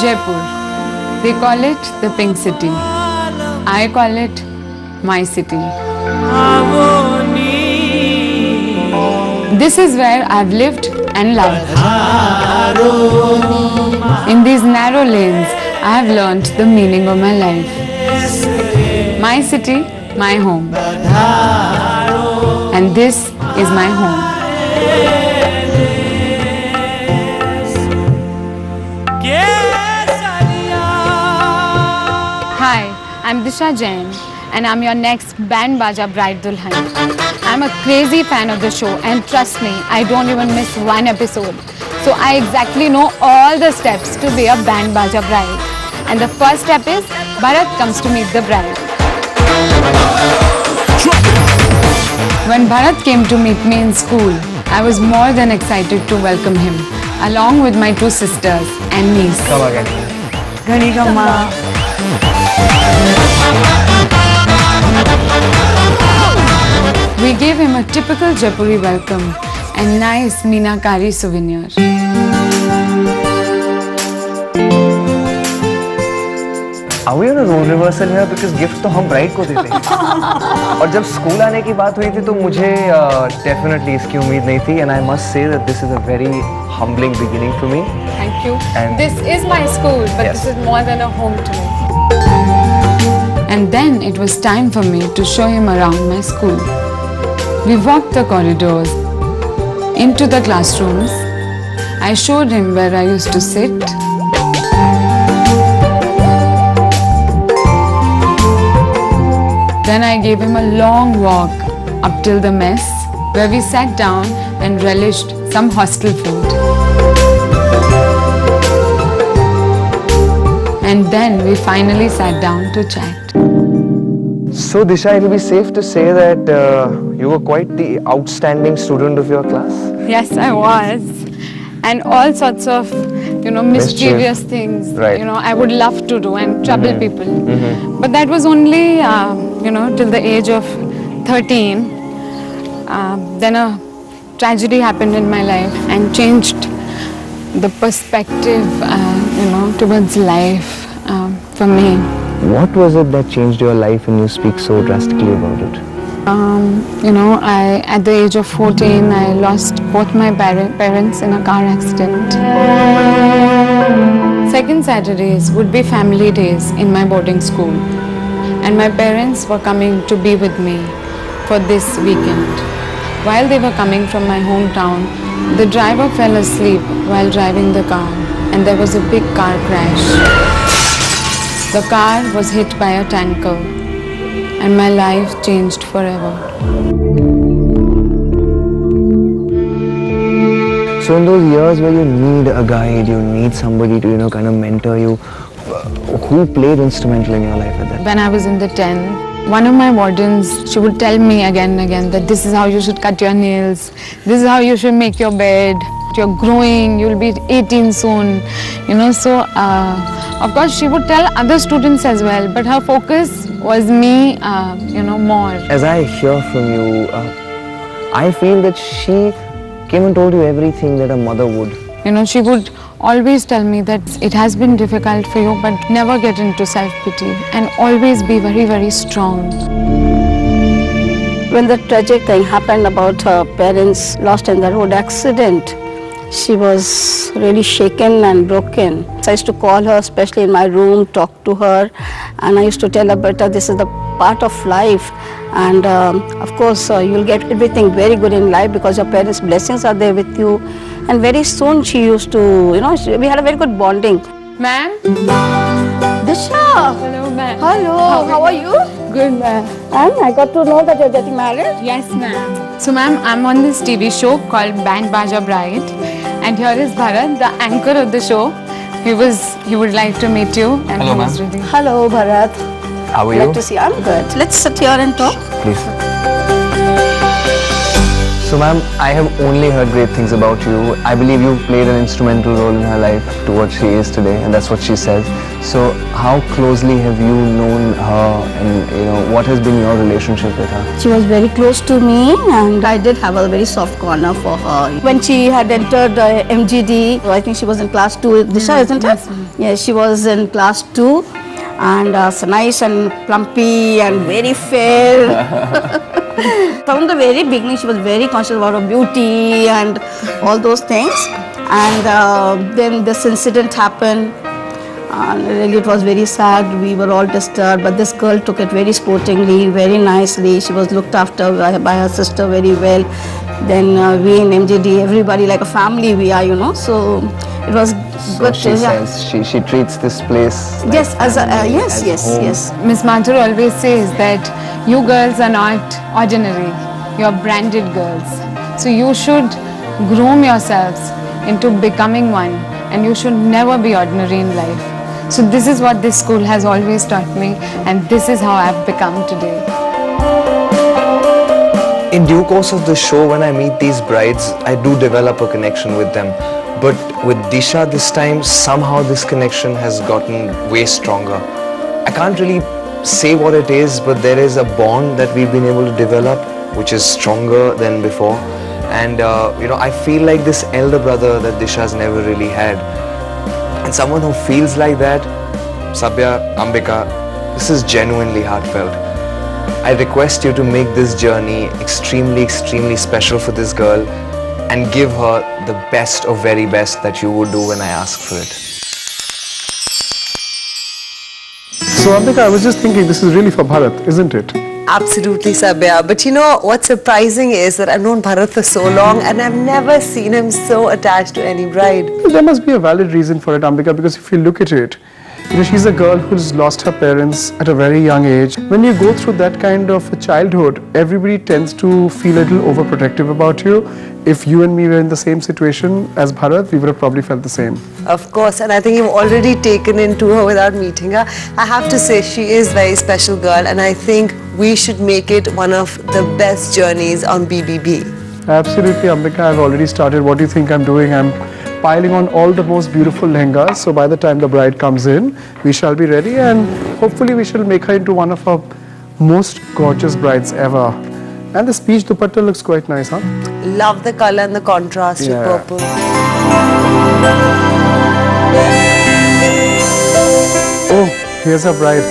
Jaipur. They call it the Pink City. I call it my city. This is where I've lived and loved. In these narrow lanes, I have learnt the meaning of my life. My city, my home. And this is my home. Hi, I'm Disha Jain and I'm your next Band Baja Bride Dulhan. I'm a crazy fan of the show and trust me, I don't even miss one episode. So I exactly know all the steps to be a Band Baja bride. And the first step is Bharat comes to meet the bride. When Bharat came to meet me in school, I was more than excited to welcome him, along with my two sisters and niece. Come again. Gani Gamma. We gave him a typical Jaipuri welcome and nice Meenakari souvenir. Are we on a role reversal here? Because gifts तो हम bride को देते हैं. और जब school आने की बात हुई थी तो मुझे definitely इसकी उम्मीद नहीं थी, and I must say that this is a very humbling beginning for me. Thank you. And this is my school, but yes, this is more than a home to me. And then it was time for me to show him around my school. We walked the corridors, into the classrooms. I showed him where I used to sit. Then I gave him a long walk up till the mess, where we sat down and relished some hostel food. And then we finally sat down to chat. So Disha, it will be safe to say that you were quite the outstanding student of your class? Yes, I was. And all sorts of, mischievous things, right, I would love to do and trouble people. But that was only, till the age of 13. Then a tragedy happened in my life and changed the perspective, towards life for me. What was it that changed your life and you speak so drastically about it? At the age of 14, I lost both my parents in a car accident. Second Saturdays would be family days in my boarding school. And my parents were coming to be with me for this weekend. While they were coming from my hometown, the driver fell asleep while driving the car and there was a big car crash. The car was hit by a tanker and my life changed forever. So in those years where you need a guide, you need somebody to, kind of mentor you, who played instrumental in your life at that? When I was in the 10th, one of my wardens, she would tell me again and again that this is how you should cut your nails, this is how you should make your bed, you're growing, you'll be 18 soon, of course she would tell other students as well, but her focus was me, more. As I hear from you, I feel that she came and told you everything that a mother would. She would always tell me that it has been difficult for you, but never get into self-pity and always be very, very strong. When the tragic thing happened about her parents lost in the road accident, she was really shaken and broken. So I used to call her, especially in my room, talk to her, and I used to tell her, "Beta, this is the part of life, and of course you'll get everything very good in life because your parents' blessings are there with you." And very soon she used to, we had a very good bonding. Ma'am? Disha! Hello, ma'am. Hello, how are you? Good, ma'am. And I got to know that you're getting married? Yes, ma'am. So, ma'am, I'm on this TV show called Band Baja Bride. And here is Bharat, the anchor of the show. He would like to meet you. And hello, ma'am. Ready. Hello, Bharat. How are you? Glad to see you. I'm good. Let's sit here and talk. Please. So ma'am, I have only heard great things about you. I believe you played an instrumental role in her life to what she is today, and that's what she says. So how closely have you known her, and what has been your relationship with her? She was very close to me, and I did have a very soft corner for her. When she had entered MGD, I think she was in class 2, Disha, isn't it? Yes, she was in class 2, and so nice and plumpy and very fair. From the very beginning, she was very conscious about her beauty and all those things. And then this incident happened. And really, it was very sad. We were all disturbed, but this girl took it very sportingly, very nicely. She was looked after by her sister very well. Then we in MJD, everybody like a family we are, So it was good. She says she treats this place. Like yes, as yes. Miss Mathur always says that you girls are not ordinary. You are branded girls. So you should groom yourselves into becoming one, and you should never be ordinary in life. So this is what this school has always taught me, and this is how I've become today. In due course of the show, when I meet these brides, I do develop a connection with them. But with Disha this time, somehow this connection has gotten way stronger. I can't really say what it is, but there is a bond that we've been able to develop, which is stronger than before. And I feel like this elder brother that Disha's never really had. And someone who feels like that, Sabya, Ambika, this is genuinely heartfelt. I request you to make this journey extremely, extremely special for this girl and give her the best of very best that you would do when I ask for it. So Ambika, I was just thinking, this is really for Bharat, isn't it? Absolutely, Sabya. But what's surprising is that I've known Bharat for so long and I've never seen him so attached to any bride. There must be a valid reason for it, Ambika, because if you look at it, she's a girl who's lost her parents at a very young age. When you go through that kind of a childhood, everybody tends to feel a little overprotective about you. If you and me were in the same situation as Bharat, we would have probably felt the same. Of course, and I think you've already taken into her without meeting her. I have to say, she is a very special girl, and I think we should make it one of the best journeys on BBB. Absolutely, Ambika. I've already started. What do you think I'm doing? I'm piling on all the most beautiful lehengas, so by the time the bride comes in, we shall be ready, and hopefully we shall make her into one of our most gorgeous brides ever. And the speech dupatta looks quite nice, huh? Love the color and the contrast with purple. Oh, here's our bride.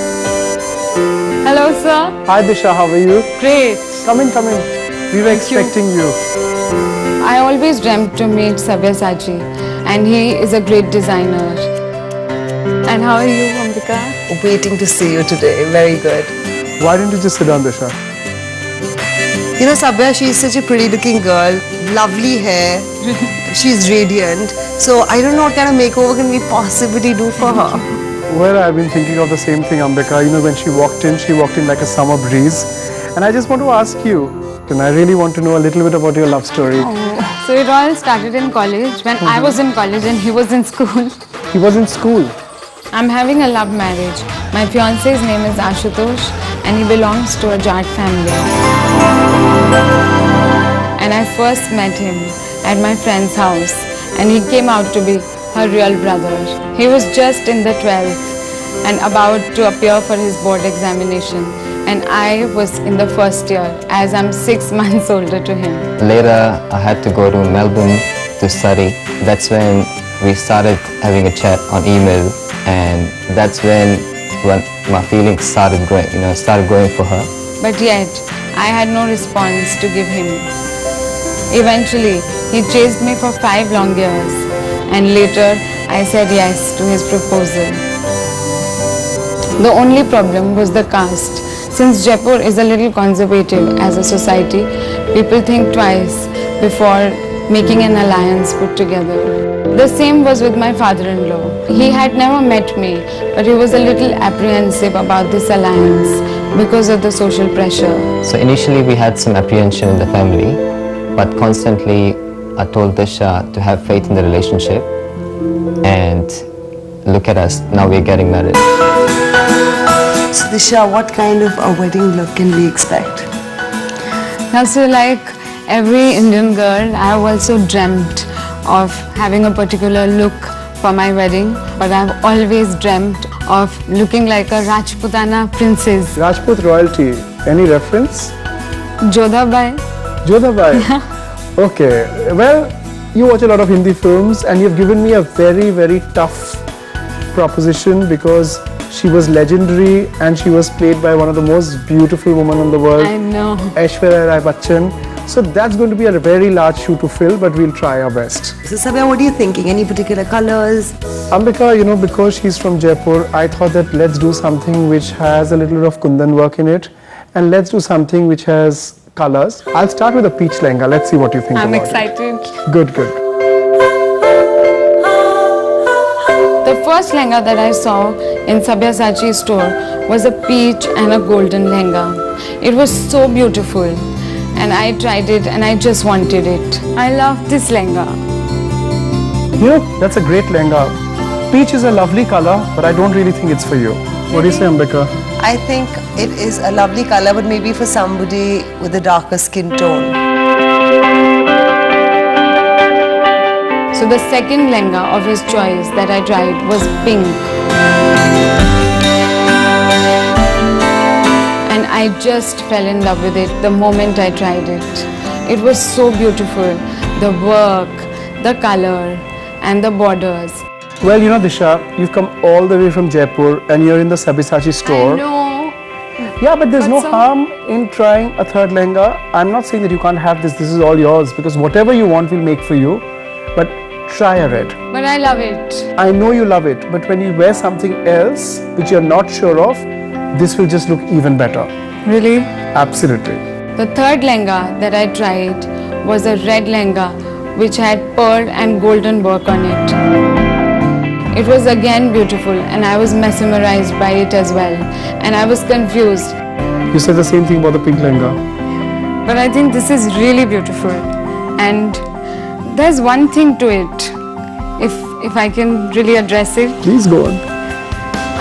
Hello, sir. Hi, Disha. How are you? Great. Come in, come in. We were expecting you. I always dreamt to meet Sabya Sachi, and he is a great designer. And how are you, Ambika? Waiting to see you today. Very good. Why didn't you just sit down, Disha? Sabya, she's such a pretty looking girl, lovely hair, she's radiant. So I don't know what kind of makeover can we possibly do for her. Well, I've been thinking of the same thing, Ambika. When she walked in like a summer breeze. And I just want to ask you, and I really want to know a little bit about your love story. Oh. So it all started in college, when I was in college and he was in school. He was in school? I'm having a love marriage. My fiance's name is Ashutosh and he belongs to a Jat family. And I first met him at my friend's house and he came out to be her real brother. He was just in the 12th and about to appear for his board examination. And I was in the first year as I'm 6 months older to him. Later, I had to go to Melbourne to study. That's when we started having a chat on email, and that's when my feelings started growing, started growing for her. But yet, I had no response to give him. Eventually, he chased me for 5 long years, and later I said yes to his proposal. The only problem was the caste. Since Jaipur is a little conservative as a society, people think twice before making an alliance put together. The same was with my father-in-law. He had never met me, but he was a little apprehensive about this alliance because of the social pressure. So initially we had some apprehension in the family, but constantly I told Disha to have faith in the relationship, and look at us, now we're getting married. So Disha, what kind of a wedding look can we expect? Now, so like every Indian girl, I have also dreamt of having a particular look for my wedding, but I've always dreamt of looking like a Rajputana princess. Rajput royalty, any reference? Jodhabai. Juvalia. Okay, well, you watch a lot of Hindi films and you've given me a very, very tough proposition because she was legendary and she was played by one of the most beautiful women in the world. I know. Aishwarya Rai Bachchan. So that's going to be a very large shoe to fill, but we'll try our best. So Sabya, what are you thinking? Any particular colors? Ambika, you know, because she's from Jaipur, I thought that let's do something which has a little bit of kundan work in it, and let's do something which has colors. I'll start with a peach lehenga. Let's see what you think I'm about excited. it. Good, good. The first lehenga that I saw in Sabyasachi's store was a peach and a golden lehenga. It was so beautiful and I tried it and I just wanted it. I love this lehenga. You know, that's a great lehenga. Peach is a lovely color, but I don't really think it's for you. What do you say, Ambika? I think it is a lovely color, but maybe for somebody with a darker skin tone. So the second lehenga of his choice that I tried was pink. And I just fell in love with it the moment I tried it. It was so beautiful. The work, the color and the borders. Well, you know, Disha, you've come all the way from Jaipur and you're in the Sabyasachi store. I know. Yeah, but there's no so- harm in trying a third lehenga. I'm not saying that you can't have this. This is all yours because whatever you want, we'll make for you. But try a red. But I love it. I know you love it, but when you wear something else which you're not sure of, this will just look even better. Really? Absolutely. The third lehenga that I tried was a red lehenga which had pearl and golden work on it. It was again beautiful and I was mesmerized by it as well. And I was confused. You said the same thing about the pink lehenga. But I think this is really beautiful. And there's one thing to it, if I can really address it. Please go on.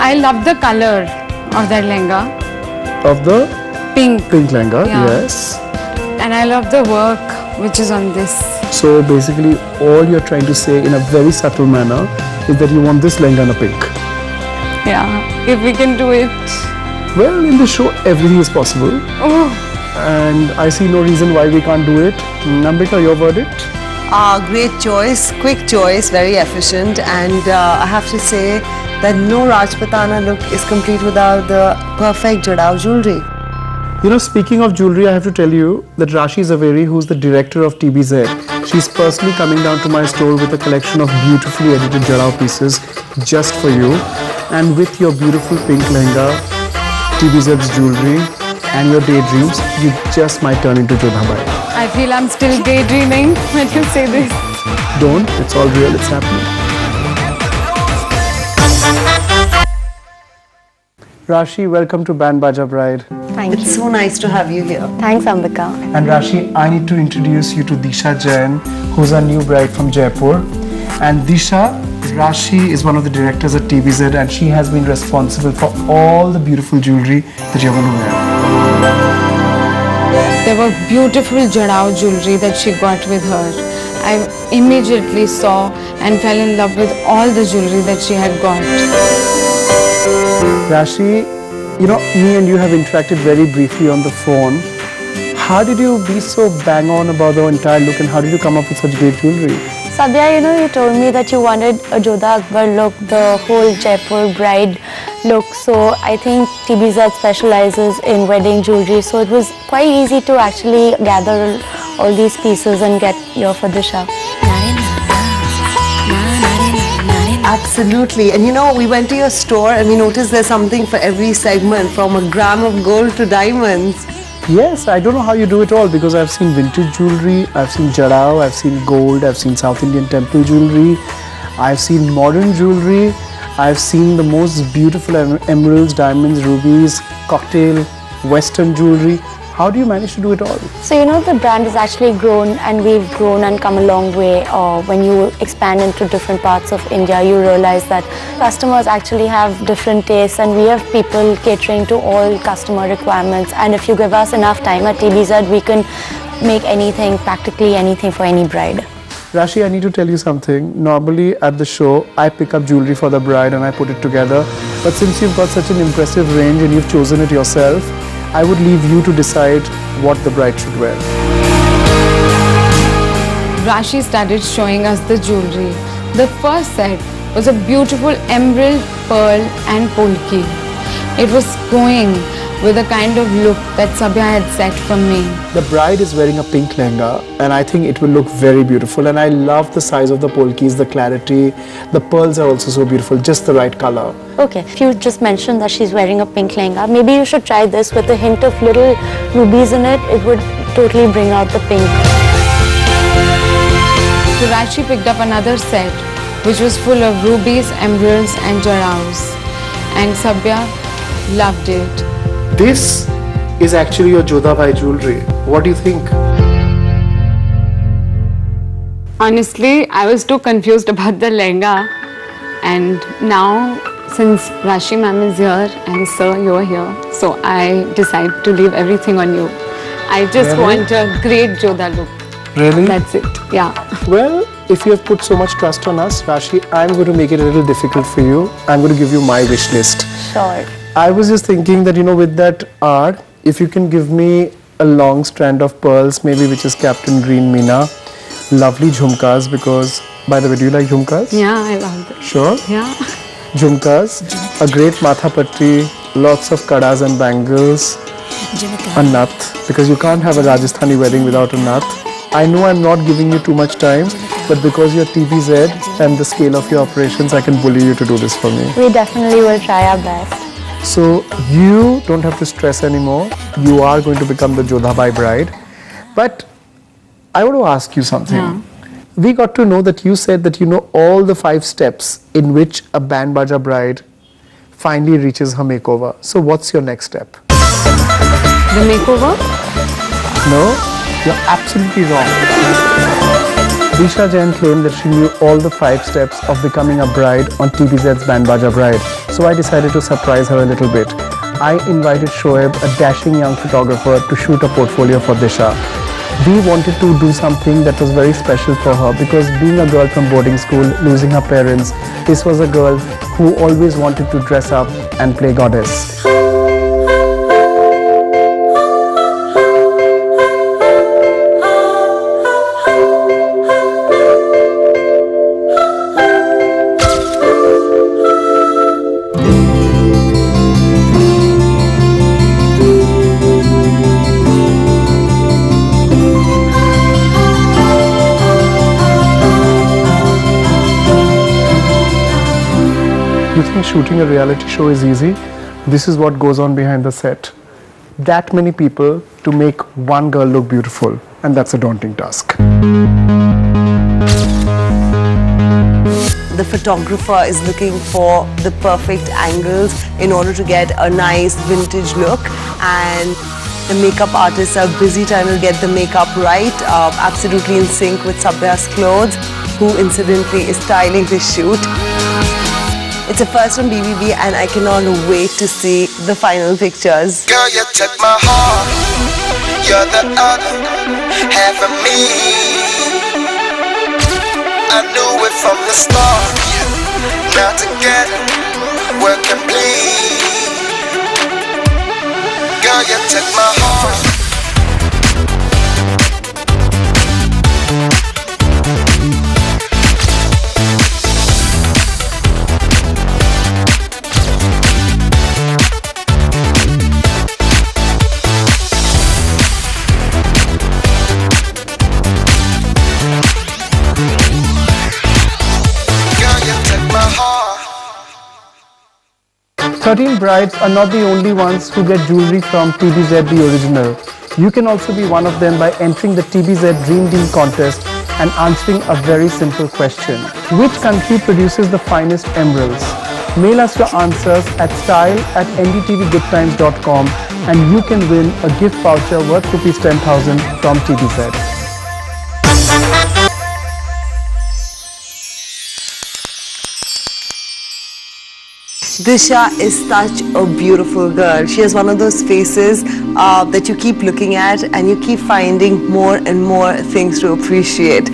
I love the color of that lehenga, Of the pink. pink lehenga, Yeah. yes. And I love the work which is on this. So basically all you're trying to say in a very subtle manner is that you want this lehenga in a pink. Yeah, if we can do it. Well, in this show everything is possible Oh, and I see no reason why we can't do it. Nambika, your verdict? Great choice, quick choice, very efficient, and I have to say that no Rajputana look is complete without the perfect Jadao jewelry. You know, speaking of jewelry, I have to tell you that Rashi Zaveri, who's the director of TBZ, she's personally coming down to my store with a collection of beautifully edited Jarao pieces just for you. And with your beautiful pink lehenga, TBZ's jewelry and your daydreams, you just might turn into Jodhabai. I feel I'm still daydreaming when you say this. Don't, it's all real, it's happening. Rashi, welcome to Band Baja Bride. Thank It's you. so nice to have you here. Thanks, Ambika. And Rashi, I need to introduce you to Disha Jain, who's our new bride from Jaipur. And Disha, Rashi is one of the directors at TBZ and she has been responsible for all the beautiful jewelry that you're going to wear. There were beautiful Jadao jewelry that she got with her. I immediately saw and fell in love with all the jewelry that she had got. Rashi, you know, me and you have interacted very briefly on the phone. How did you be so bang on about the entire look and how did you come up with such great jewelry? Sabya, you know, you told me that you wanted a Jodha Akbar look, the whole Jaipur bride look. So I think TBZ specializes in wedding jewelry. So it was quite easy to actually gather all these pieces and get here for the show. Absolutely. And you know, we went to your store and we noticed there's something for every segment, from a gram of gold to diamonds. Yes, I don't know how you do it all because I've seen vintage jewelry, I've seen Jadao, I've seen gold, I've seen South Indian temple jewelry, I've seen modern jewelry, I've seen the most beautiful emeralds, diamonds, rubies, cocktail, western jewelry. How do you manage to do it all? So, you know, the brand has actually grown and we've grown and come a long way. When you expand into different parts of India, you realize that customers actually have different tastes and we have people catering to all customer requirements. And if you give us enough time at TBZ, we can make anything, practically anything for any bride. Rashi, I need to tell you something. Normally at the show, I pick up jewelry for the bride and I put it together. But since you've got such an impressive range and you've chosen it yourself, I would leave you to decide what the bride should wear. Rashi started showing us the jewelry. The first set was a beautiful emerald, pearl and polki. It was going with a kind of look that Sabya had set for me. The bride is wearing a pink lehenga and I think it will look very beautiful, and I love the size of the polkis, the clarity. The pearls are also so beautiful, just the right color. Okay, if you just mentioned that she's wearing a pink lehenga, maybe you should try this with a hint of little rubies in it. It would totally bring out the pink. So Rashi picked up another set which was full of rubies, emeralds and jaraus. And Sabya loved it. This is actually your Jodhabhai jewelry. What do you think? Honestly, I was too confused about the lehenga, and now since Rashi ma'am is here and sir, you're here, so I decided to leave everything on you. I just want a great Jodha look. Really? That's it, yeah. Well, if you have put so much trust on us, Rashi, I'm going to make it a little difficult for you. I'm going to give you my wish list. Sure. I was just thinking that, you know, with that art, if you can give me a long strand of pearls, maybe which is capped in green meena, lovely jhumkas, because, by the way, do you like jhumkas? Yeah, I love it. Sure? Yeah. Jhumkas, a great matha patti, lots of kadas and bangles, a nut, because you can't have a Rajasthani wedding without a nut. I know I'm not giving you too much time, but because you're TBZ and the scale of your operations, I can bully you to do this for me. We definitely will try our best. So you don't have to stress anymore. You are going to become the Jodhabhai bride. But I want to ask you something. Yeah. We got to know that you said that you know all the 5 steps in which a band baja bride finally reaches her makeover. So what's your next step? The makeover? No, you're absolutely wrong. Disha Jain claimed that she knew all the 5 steps of becoming a bride on TBZ's Band Baja Bride. So I decided to surprise her a little bit. I invited Shoaib, a dashing young photographer, to shoot a portfolio for Disha. We wanted to do something that was very special for her, because being a girl from boarding school, losing her parents, this was a girl who always wanted to dress up and play goddess. You think shooting a reality show is easy? This is what goes on behind the set. That many people to make one girl look beautiful, and that's a daunting task. The photographer is looking for the perfect angles in order to get a nice vintage look, and the makeup artists are busy trying to get the makeup right, absolutely in sync with Sabya's clothes, who incidentally is styling this shoot. It's a first on BBB and I cannot wait to see the final pictures. Girl, you took my heart. You're the other half of me. I knew it from the start. Now together we're complete. Girl, you took my heart. Girl, you took my heart. 13 brides are not the only ones who get jewelry from TBZ the original. You can also be one of them by entering the TBZ Dream Deal contest and answering a very simple question. Which country produces the finest emeralds? Mail us your answers at style@ndtvgoodtimes.com and you can win a gift voucher worth ₹10,000 from TBZ. Disha is such a beautiful girl. She has one of those faces that you keep looking at and you keep finding more and more things to appreciate.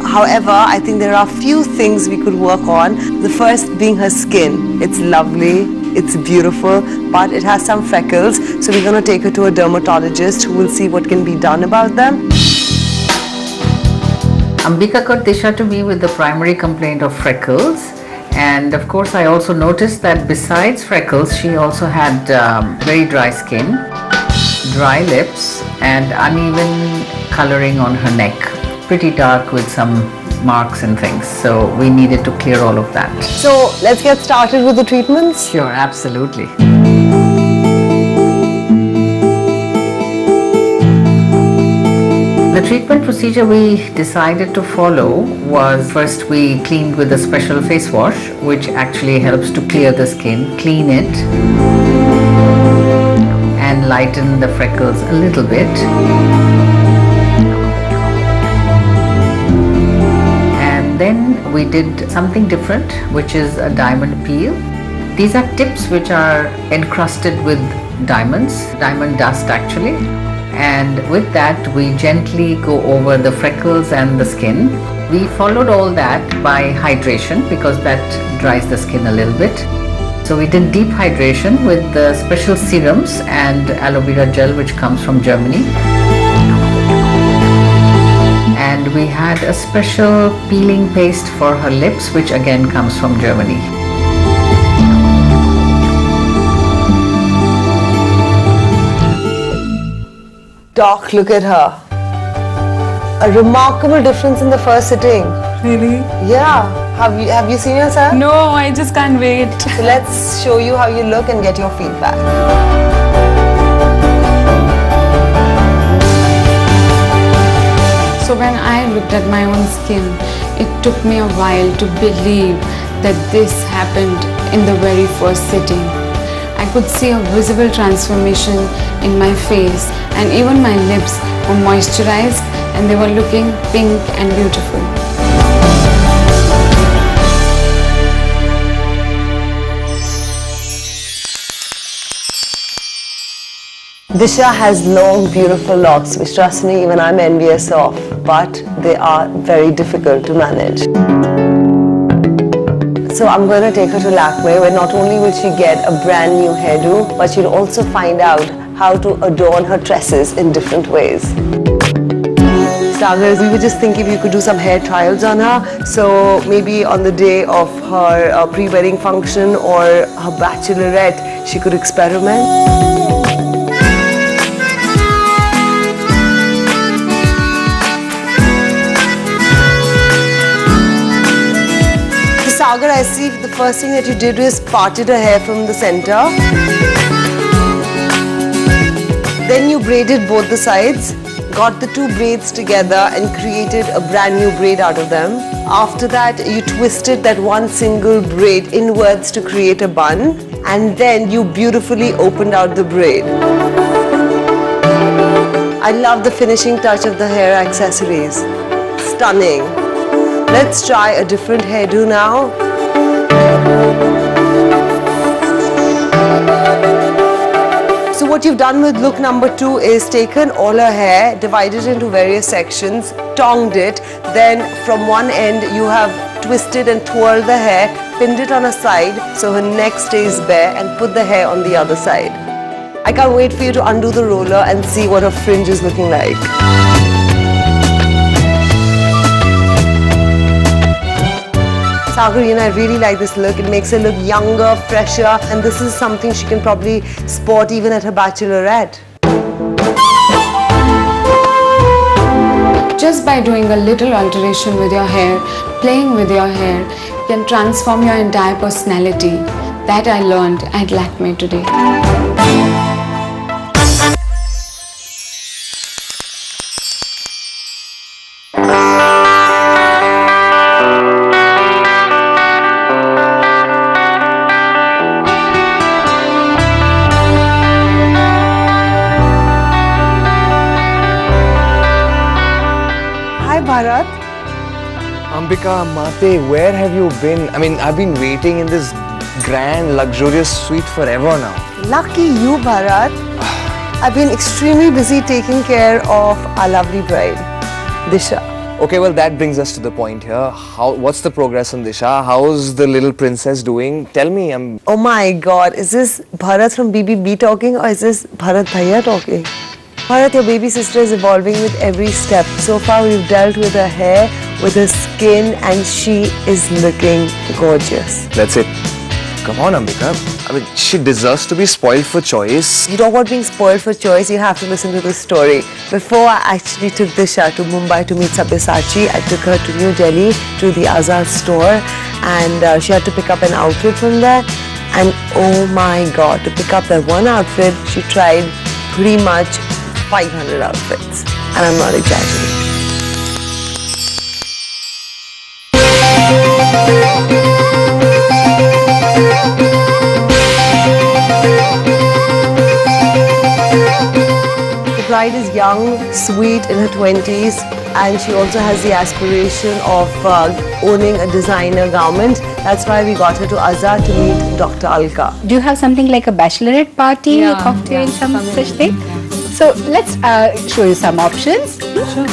However, I think there are a few things we could work on. The first being her skin. It's lovely, it's beautiful, but it has some freckles. So we're going to take her to a dermatologist who will see what can be done about them. Ambika got Disha to me with the primary complaint of freckles. And of course, I also noticed that besides freckles, she also had very dry skin, dry lips, and uneven coloring on her neck. Pretty dark with some marks and things. So we needed to clear all of that. So let's get started with the treatments. Sure, absolutely. The treatment procedure we decided to follow was, first we cleaned with a special face wash, which actually helps to clear the skin, clean it, and lighten the freckles a little bit. And then we did something different, which is a diamond peel. These are tips which are encrusted with diamonds, diamond dust actually. And with that, we gently go over the freckles and the skin. We followed all that by hydration because that dries the skin a little bit. So we did deep hydration with the special serums and aloe vera gel which comes from Germany. And we had a special peeling paste for her lips which again comes from Germany. Doc, look at her. A remarkable difference in the first sitting. Really? Yeah. Have you seen yourself? No, I just can't wait. So let's show you how you look and get your feedback. So when I looked at my own skin, it took me a while to believe that this happened in the very first sitting. I could see a visible transformation in my face, and even my lips were moisturized and they were looking pink and beautiful. Disha has long, beautiful locks, which trust me, even I'm envious of, but they are very difficult to manage. So I'm going to take her to Lakme, where not only will she get a brand new hairdo, but she'll also find out how to adorn her tresses in different ways. Sagar, we were just thinking we could do some hair trials on her. So maybe on the day of her pre-wedding function or her bachelorette, she could experiment. Sagar, I see the first thing that you did was parted her hair from the center. Then you braided both the sides, got the two braids together and created a brand new braid out of them. After that, you twisted that one single braid inwards to create a bun, and then you beautifully opened out the braid. I love the finishing touch of the hair accessories. Stunning. Let's try a different hairdo now. So what you've done with look number 2 is taken all her hair, divided into various sections, tonged it, then from one end you have twisted and twirled the hair, pinned it on a side so her neck stays bare, and put the hair on the other side. I can't wait for you to undo the roller and see what her fringe is looking like. Sagar, I really like this look. It makes her look younger, fresher, and this is something she can probably sport even at her bachelorette. Just by doing a little alteration with your hair, playing with your hair, can transform your entire personality. That I learned at Lakme today. Ambika, Mate, where have you been? I mean, I've been waiting in this grand, luxurious suite forever now. Lucky you, Bharat. I've been extremely busy taking care of our lovely bride, Disha. Okay, well that brings us to the point here. What's the progress on Disha? How's the little princess doing? Tell me. Oh my God, is this Bharat from BBB talking or is this Bharat Bhaiya talking? Bharat, your baby sister is evolving with every step. So far we've dealt with her hair, with her skin, and she is looking gorgeous. That's it. Come on, Ambika. I mean, she deserves to be spoiled for choice. You talk about being spoiled for choice, you have to listen to the story. Before I actually took Disha to Mumbai to meet Sabyasachi, I took her to New Delhi to the Azad store, and she had to pick up an outfit from there. And oh my God, to pick up that one outfit, she tried pretty much 500 outfits. And I'm not exaggerating. The bride is young, sweet, in her 20s, and she also has the aspiration of owning a designer garment. That's why we got her to Azad to meet Dr. Alka. Do you have something like a bachelorette party, a cocktail, some such thing? So let's show you some options. Sure.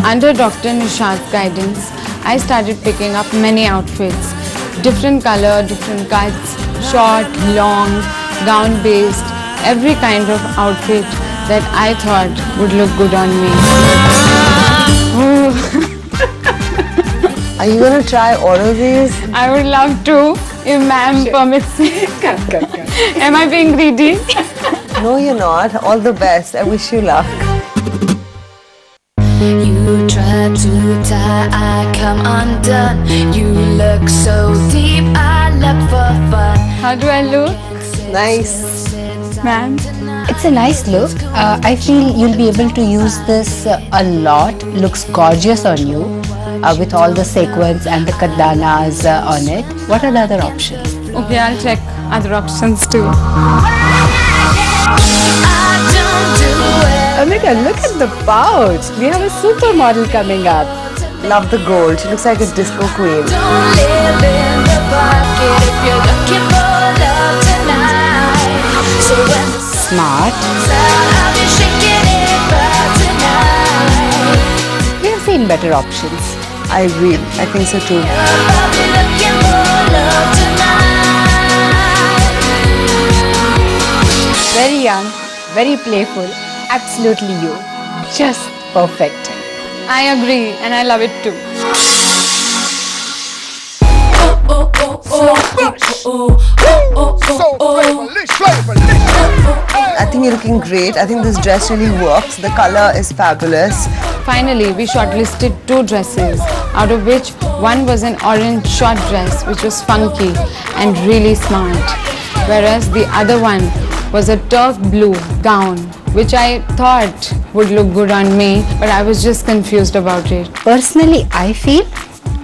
Under Dr. Nishad's guidance, I started picking up many outfits. Different color, different cuts, short, long, gown-based, every kind of outfit that I thought would look good on me. Are you going to try all of these? I would love to, if ma'am permits me. Come. Am I being greedy? No, you're not. All the best. I wish you luck. You try to tie, I come undone. You look so deep, I look for fun. How do I look? Nice. Ma'am? It's a nice look. I feel you'll be able to use this a lot. Looks gorgeous on you with all the sequins and the kadanas on it. What are the other options? Okay, I'll check other options too. Amrita, look at the pouch. We have a supermodel coming up. Love the gold. She looks like a disco queen. Don't live in the pocket if you're looking for love tonight. So when the Smart. I'll be shaking it right tonight. We have seen better options. I agree. I think so too. I'll be looking for love tonight. Very young, very playful, absolutely you. Just perfect. I agree and I love it too. I think you're looking great. I think this dress really works. The color is fabulous. Finally, we shortlisted 2 dresses, out of which one was an orange short dress, which was funky and really smart, whereas the other one was a dark blue gown, which I thought would look good on me, but I was just confused about it. Personally, I feel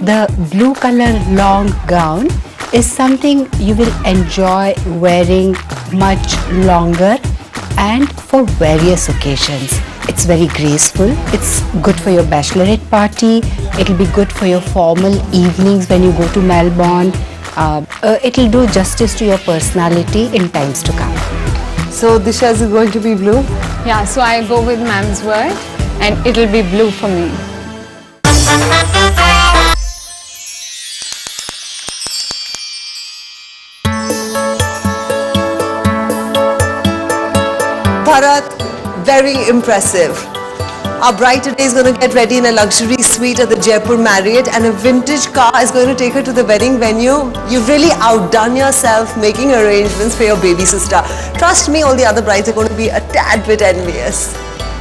the blue color long gown is something you will enjoy wearing much longer and for various occasions. It's very graceful. It's good for your bachelorette party. It'll be good for your formal evenings when you go to Melbourne. It'll do justice to your personality in times to come. So Disha, is going to be blue? Yeah, so I go with ma'am's word and it'll be blue for me. Bharat, very impressive. Our bride today is going to get ready in a luxury suite at the Jaipur Marriott, and a vintage car is going to take her to the wedding venue. You've really outdone yourself making arrangements for your baby sister. Trust me, all the other brides are going to be a tad bit envious.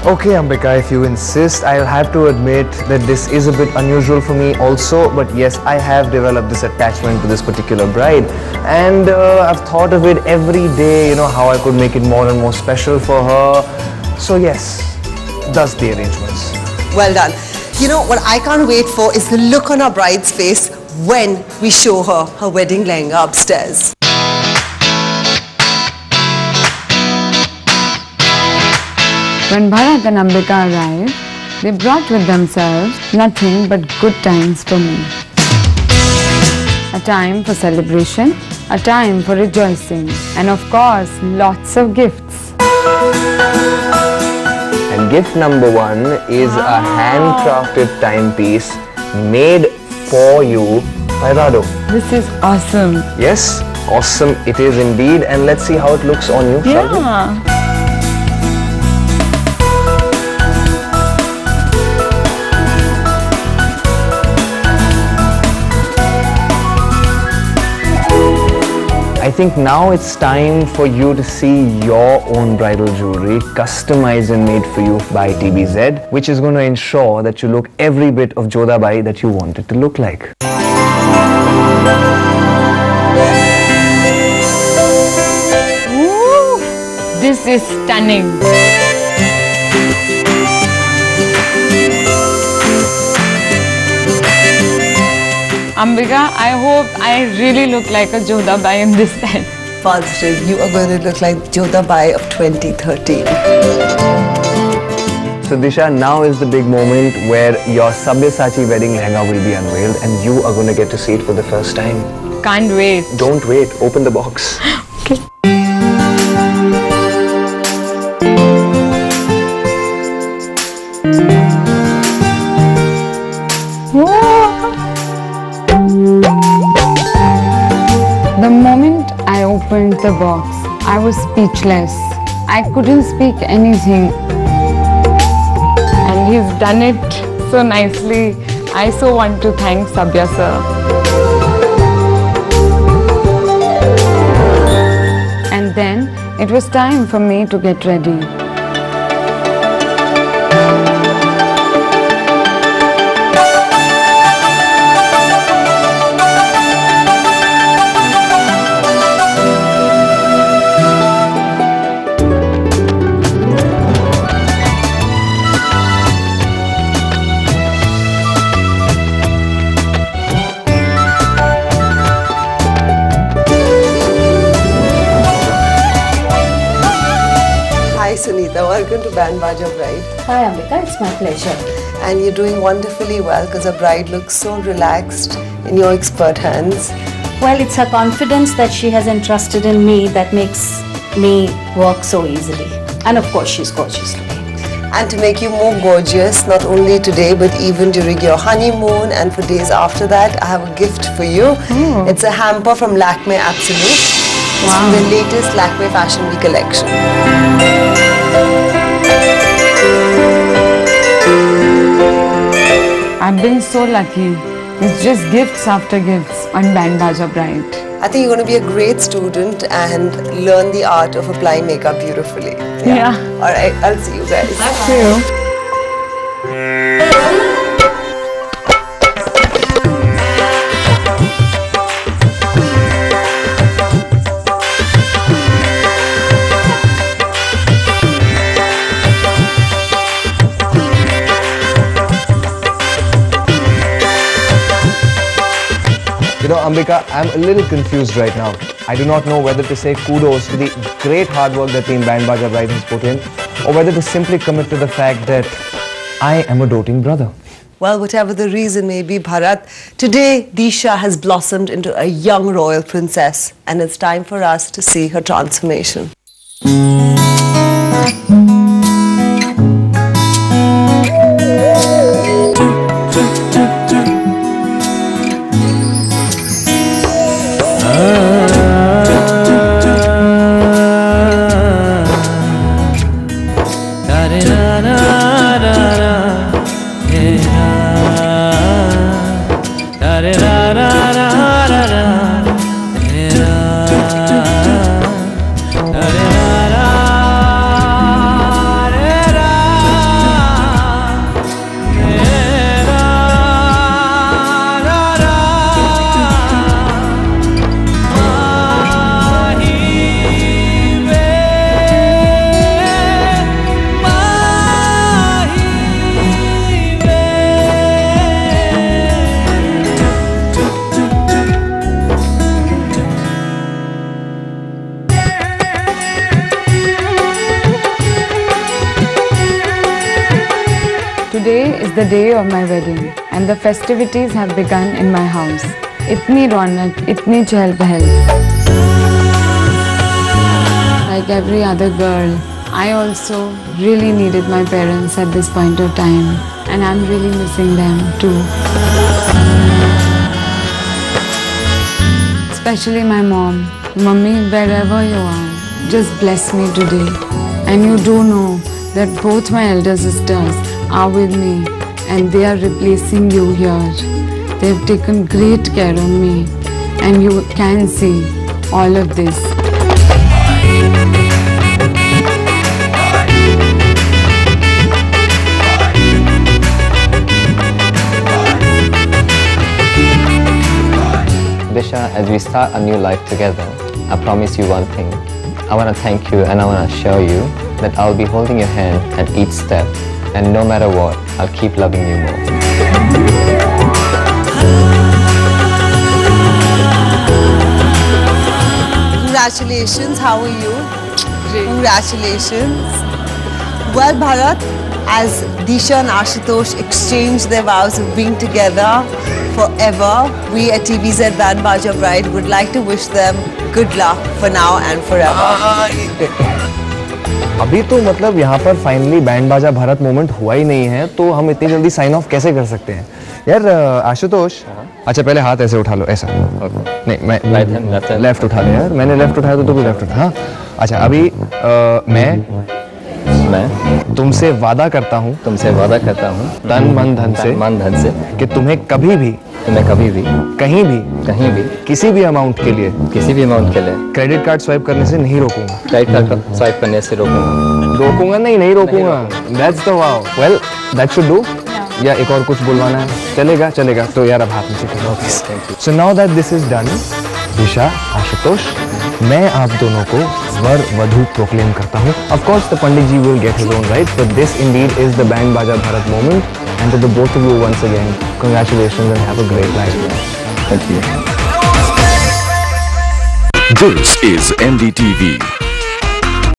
Okay, Ambika, if you insist, I'll have to admit that this is a bit unusual for me also, but yes, I have developed this attachment to this particular bride, and I've thought of it every day, you know, how I could make it more and more special for her. So yes, does the arrangements. Well done. You know, what I can't wait for is the look on our bride's face when we show her her wedding lehenga upstairs. When Bharat and Ambika arrived, they brought with themselves nothing but good times for me. a time for celebration, a time for rejoicing, and of course, lots of gifts. And gift number 1 is a handcrafted timepiece made for you by Rado. This is awesome. Yes, awesome it is indeed. And let's see how it looks on you, shall we? Yeah. I think now it's time for you to see your own bridal jewelry, customized and made for you by TBZ, which is going to ensure that you look every bit of Jodhabai that you want it to look like. Ooh, this is stunning. Ambika, I hope I really look like a Jodhabai in this set. Positive, you are going to look like Jodhabai of 2013. So Disha, now is the big moment where your Sabyasachi wedding lehenga will be unveiled and you are going to get to see it for the first time. Can't wait. Don't wait, open the box. Okay. The moment I opened the box, I was speechless. I couldn't speak anything. And he's done it so nicely. I so want to thank Sabya sir. And then it was time for me to get ready. Sunita, welcome to Band Baja Bride. Hi Ambika, it's my pleasure. And you're doing wonderfully well because our bride looks so relaxed in your expert hands. Well, it's her confidence that she has entrusted in me that makes me work so easily. And of course, she's gorgeous looking. And to make you more gorgeous, not only today but even during your honeymoon and for days after that, I have a gift for you. It's a hamper from Lakme Absolute. It's from the latest Lakme Fashion Week collection. I've been so lucky. It's just gifts after gifts on Band Baja Bride. I think you're going to be a great student and learn the art of applying makeup beautifully. Yeah. Alright, I'll see you guys. Thank you. You know, Ambika, I'm a little confused right now. I do not know whether to say kudos to the great hard work that Team Band Baja Bride has put in, or whether to simply commit to the fact that I am a doting brother. Well, whatever the reason may be, Bharat, today Disha has blossomed into a young royal princess, and it's time for us to see her transformation. Today is the day of my wedding and the festivities have begun in my house. इतनी रौनक, इतनी चहल पहल. Like every other girl, I also really needed my parents at this point of time, and I'm really missing them too. Especially my mom. Mummy, wherever you are, just bless me today. And you do know that both my elder sisters are with me and they are replacing you here. They have taken great care of me and you can see all of this. Disha, as we start a new life together, I promise you one thing. I want to thank you and I want to assure you that I'll be holding your hand at each step, and no matter what, I'll keep loving you more. Congratulations, how are you? Great. Congratulations. Well, Bharat, as Disha and Ashutosh exchange their vows of being together forever, we at TVZ Band Baja Bride would like to wish them good luck for now and forever. अभी तो मतलब यहाँ पर finally band बाजा Bharat moment हुआ ही नहीं है, तो हम इतनी जल्दी साइन ऑफ कैसे कर सकते हैं यार? आशुतोष, अच्छा पहले हाथ ऐसे उठा लो, ऐसा नहीं, मैं लेफ्ट उठा ले यार, मैंने लेफ्ट उठाया तो तू भी लेफ्ट उठा. हाँ अच्छा, अभी मैं तुमसे वादा करता हूँ तन मन धन से कि तुम्हें कभी भी कहीं भी किसी भी अमाउंट के लिए क्रेडिट कार्ड स्वाइप करने से नहीं रोकूंगा. नहीं रोकूंगा. That's the vow. Well, that should do. या एक और कुछ बुलवाना है? चलेगा. तो यार अब हाथ नीचे करो please. So now that this is done, दिशा, आशुतोष, मैं आप दोनों को वर वधू प्रोक्लेम करता हूँ. Of course, the Pandit ji will get his own rights, but this indeed is the Band Baja Bharat moment. And to the both of you once again, congratulations and have a great life. Thank you. This is NDTV.